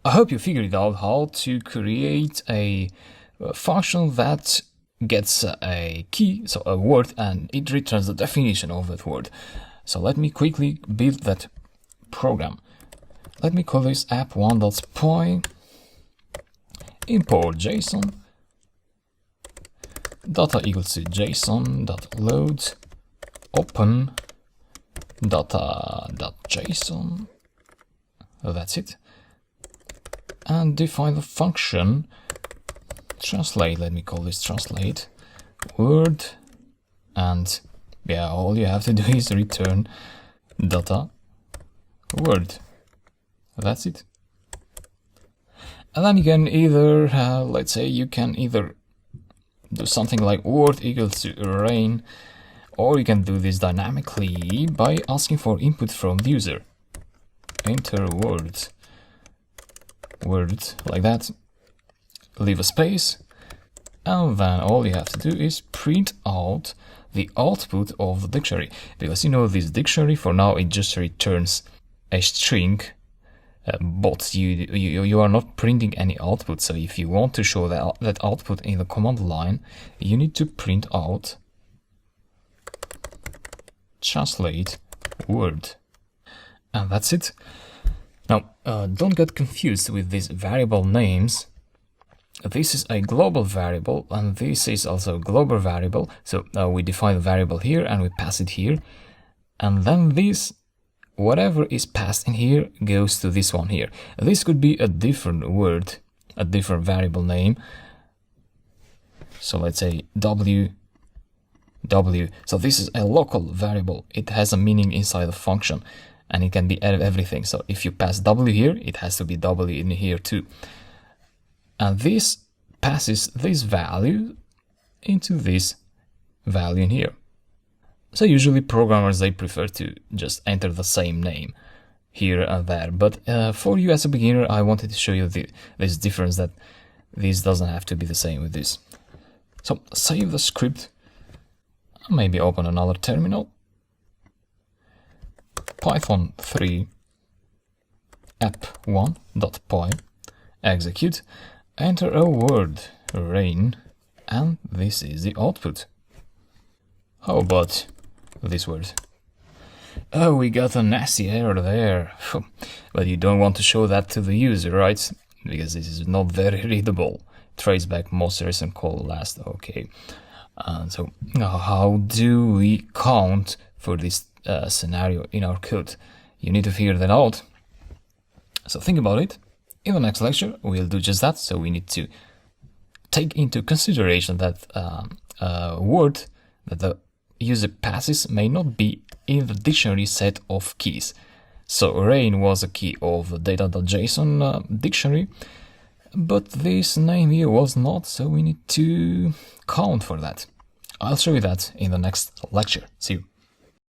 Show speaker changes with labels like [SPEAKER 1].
[SPEAKER 1] I hope you figured out how to create a function that gets a key, so a word, and it returns the definition of that word. So let me quickly build that program. Let me call this app1.py import JSON data equals to JSON.load open data.json. That's it. And define the function translate. Let me call this translate word, and yeah, all you have to do is return data word. That's it. And then you can either let's say you can either do something like word equals to rain, or you can do this dynamically by asking for input from the user. Enter word like that, leave a space, and then all you have to do is print out the output of the dictionary, because you know this dictionary for now it just returns a string, but you are not printing any output. So if you want to show that output in the command line, you need to print out translate word, and that's it. Now don't get confused with these variable names. This is a global variable and this is also a global variable. So we define the variable here and we pass it here, and then this, whatever is passed in here, goes to this one here. This could be a different word, a different variable name. So let's say w. So this is a local variable. It has a meaning inside the function, and it can be everything. So if you pass w here, it has to be w in here too. And this passes this value into this value in here. So usually programmers, they prefer to just enter the same name here and there. But for you as a beginner, I wanted to show you this difference, that this doesn't have to be the same with this. So save the script, maybe open another terminal. Python 3 app1.py, execute, enter a word, rain, and this is the output. How about this word? Oh, we got a nasty error there. But you don't want to show that to the user, right? Because this is not very readable. Trace back most recent call last. Okay. So how do we count for this scenario in our code? You need to figure that out. So think about it. In the next lecture, we'll do just that. So we need to take into consideration that word that the user passes may not be in the dictionary set of keys. So rain was a key of the data.json dictionary, but this name here was not, so we need to count for that. I'll show you that in the next lecture. See you.